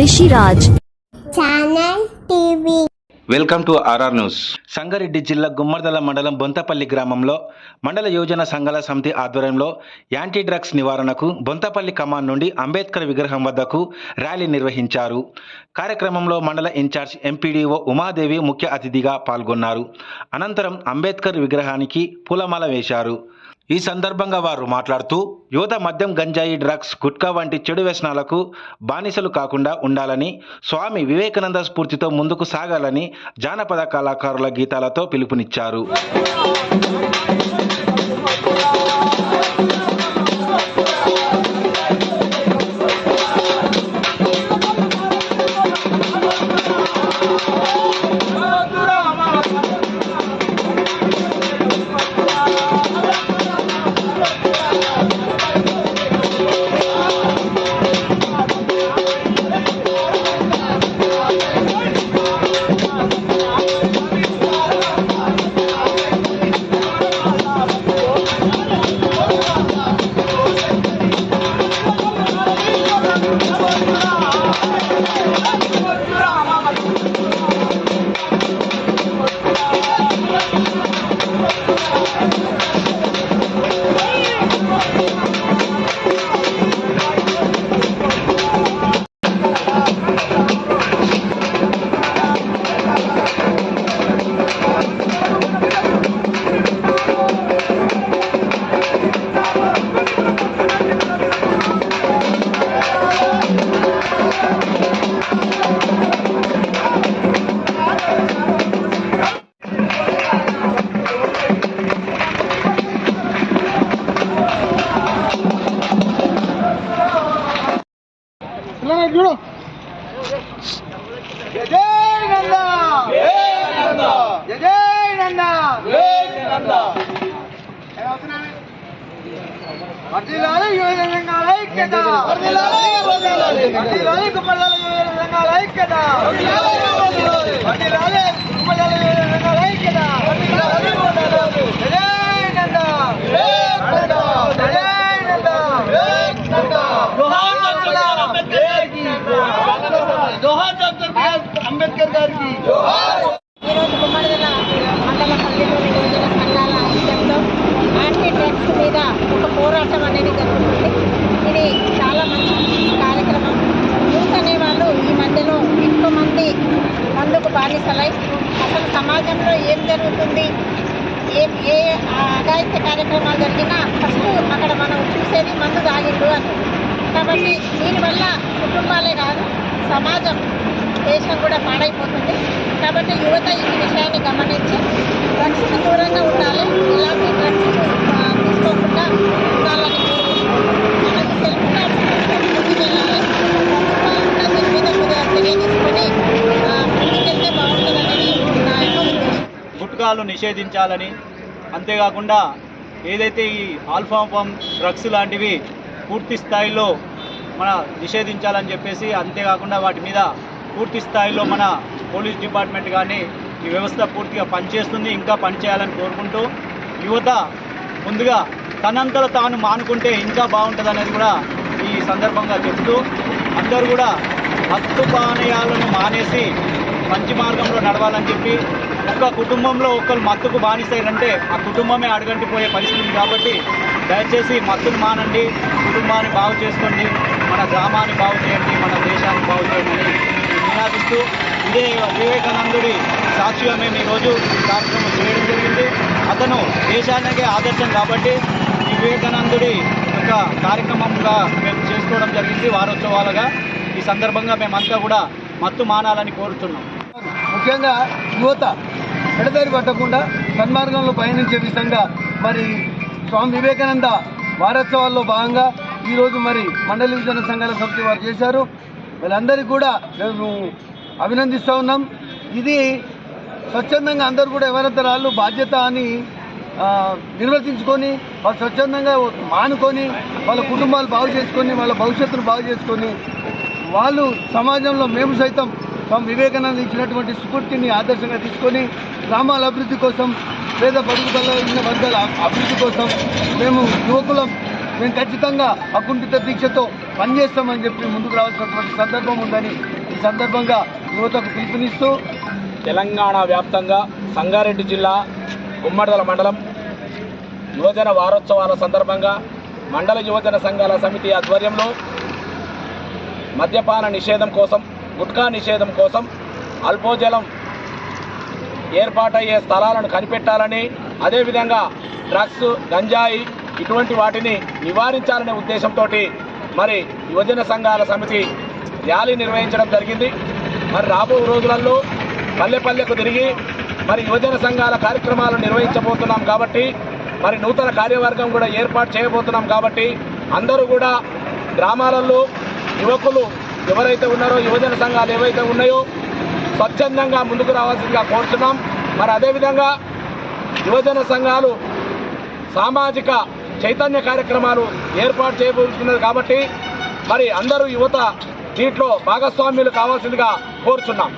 Rishiraj channel TV. Welcome to RR news. Sangareddy జిల్లా గుమ్మర్దల మండలం బొంతపల్లి గ్రామంలో మండల యోజన సంఘాల సమితి ఆధ్వర్యంలో యాంటీ డ్రగ్స్ నివారణకు బొంతపల్లి కమాన్ నుండి అంబేద్కర్ విగ్రహం వద్దకు ర్యాలీ నిర్వహించారు. కార్యక్రమంలో మండల ఇన్ఛార్జ్ ఎంపీడీఓ ఉమాదేవి ముఖ్య అతిథిగా పాల్గొన్నారు. అనంతరం అంబేద్కర్ విగ్రహానికి పూలమాల వేశారు. ఈ సందర్భంగా వారు మాట్లాడుతూ యువత మద్యం, గంజాయి, డ్రగ్స్, గుట్కా వంటి చెడు వ్యసనాలకు బానిసలు కాకుండా ఉండాలని, స్వామి వివేకానంద స్ఫూర్తితో ముందుకు సాగాలని జానపద కళాకారుల గీతాలతో పిలుపునిచ్చారు. అంబేద్కర్ గారికి ఈరోజు గుమ్మడిదల మండల పల్లెలోని యోజన సంఘాల ఆధ్వర్యంలో యాంటీ డ్రగ్స్ మీద ఒక పోరాటం అనేది జరుగుతుంది. ఇది చాలా మంచి కార్యక్రమం. యూత్ అనేవాళ్ళు ఈ మధ్యలో ఎంతో మంది మందుకు బానిసలై అసలు సమాజంలో ఏం జరుగుతుంది, ఏ అఘాయిత్య కార్యక్రమాలు జరిగినా ఫస్ట్ అక్కడ మనం చూసేది మందు తాగిండు అని. కాబట్టి దీనివల్ల కుటుంబాలే కాదు, సమాజం, దేశం కూడా పాడైపోతుంది. కాబట్టి యువత ఈ విషయాన్ని గమనించి డ్రగ్స్కి దూరంగా ఉండాలి, ఇలాంటి డ్రగ్స్ తీసుకోకుండా ఉండాలని మనకి సెల్ఫ్గా ముందుకు వెళ్ళాలి. దీని మీద చర్య తీసుకొని ముందుకెళ్తే బాగుంటుందనేది నా యొక్క ఉద్దేశం. గుట్కాలు నిషేధించాలని, అంతేకాకుండా ఏదైతే ఈ ఆల్ఫామ్ డ్రగ్స్ లాంటివి పూర్తి స్థాయిలో మన నిషేధించాలని చెప్పేసి, అంతేకాకుండా వాటి మీద పూర్తి స్థాయిలో మన పోలీస్ డిపార్ట్మెంట్ కానీ ఈ వ్యవస్థ పూర్తిగా పనిచేస్తుంది, ఇంకా పనిచేయాలని కోరుకుంటూ యువత ముందుగా తనంతలో తాను మానుకుంటే ఇంకా బాగుంటుంది అనేది కూడా ఈ సందర్భంగా చెప్తూ అందరూ కూడా మత్తు పానీయాలను మానేసి మంచి మార్గంలో నడవాలని చెప్పి, ఒక్క కుటుంబంలో ఒకరు మత్తుకు బానిస్తారంటే ఆ కుటుంబమే అడగంటిపోయే పరిస్థితి. కాబట్టి దయచేసి మత్తును మానండి, కుటుంబాన్ని బాగు చేసుకోండి, మన గ్రామాన్ని బాగు చేయండి, మన దేశాన్ని బాగు చేయండి అని నినాదిస్తూ, ఇదే వివేకానందుడి సాక్షిగా మేము ఈరోజు కార్యక్రమం చేయడం జరిగింది. అతను దేశానికే ఆదర్శం కాబట్టి ఈ వివేకానందుడి యొక్క కార్యక్రమంగా మేము చేసుకోవడం జరిగింది, వారోత్సవాలుగా. ఈ సందర్భంగా మేమంతా కూడా మత్తు మానాలని కోరుతున్నాం. ముఖ్యంగా యువత ఎడదారి పట్టకుండా సన్మార్గంలో పయనించే విధంగా మరి స్వామి వివేకానంద వారోత్సవాల్లో భాగంగా ఈరోజు మరి మండల యోజన సంఘాల సమితి వారు చేశారు. వీళ్ళందరికీ కూడా మేము అభినందిస్తూ ఉన్నాం. ఇది స్వచ్ఛందంగా అందరూ కూడా ఎవరంతా వాళ్ళు బాధ్యత అని నిర్వర్తించుకొని వాళ్ళు స్వచ్ఛందంగా మానుకొని వాళ్ళ కుటుంబాలు బాగు చేసుకొని వాళ్ళ భవిష్యత్తును బాగు చేసుకొని వాళ్ళు సమాజంలో మేము సైతం స్వామి వివేకానంద ఇచ్చినటువంటి స్ఫూర్తిని ఆదర్శంగా తీసుకొని గ్రామాల అభివృద్ధి కోసం, పేద బడుగు బలహీన వర్గాల అభివృద్ధి కోసం మేము యువకులం మేము ఖచ్చితంగా అకుంఠిత దీక్షతో పనిచేస్తామని చెప్పి ముందుకు రావాల్సినటువంటి సందర్భం ఉందని సందర్భంగా యువతకు పిలుపునిస్తూ తెలంగాణ వ్యాప్తంగా సంగారెడ్డి జిల్లా గుమ్మడిదల మండలం యువజన వారోత్సవాల సందర్భంగా మండల యువజన సంఘాల సమితి ఆధ్వర్యంలో మద్యపాన నిషేధం కోసం, గుట్కా నిషేధం కోసం అల్పోజలం ఏర్పాటయ్యే స్థలాలను కనిపెట్టాలని, అదేవిధంగా డ్రగ్స్, గంజాయి ఇటువంటి వాటిని నివారించాలనే ఉద్దేశంతో మరి యువజన సంఘాల సమితి ర్యాలీ నిర్వహించడం జరిగింది. మరి రాబో రోజులలో పల్లె పల్లెకు తిరిగి మరి యువజన సంఘాల కార్యక్రమాలు నిర్వహించబోతున్నాం కాబట్టి, మరి నూతన కార్యవర్గం కూడా ఏర్పాటు చేయబోతున్నాం కాబట్టి అందరూ కూడా గ్రామాలలో యువకులు ఎవరైతే ఉన్నారో, యువజన సంఘాలు ఏవైతే ఉన్నాయో స్వచ్ఛందంగా ముందుకు రావాల్సిందిగా కోరుతున్నాం. మరి అదేవిధంగా యువజన సంఘాలు సామాజిక చైతన్య కార్యక్రమాలు ఏర్పాటు చేయబోతున్నది కాబట్టి మరి అందరూ యువత దీంట్లో భాగస్వామ్యులు కావాల్సిందిగా కోరుచున్నాం.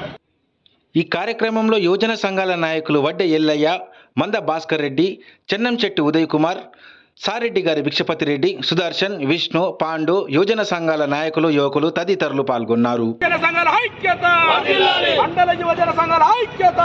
ఈ కార్యక్రమంలో యువజన సంఘాల నాయకులు వడ్డె ఎల్లయ్య, మంద భాస్కర్ రెడ్డి, చెన్నంచెట్టి ఉదయ్ కుమార్, సారెడ్డి గారి భిక్షపతి రెడ్డి, సుదర్శన్, విష్ణు, పాండు, యువజన సంఘాల నాయకులు, యువకులు తదితరులు పాల్గొన్నారు. యువజన సంఘాల ఐక్యత! మండల యువజన సంఘాల ఐక్యత!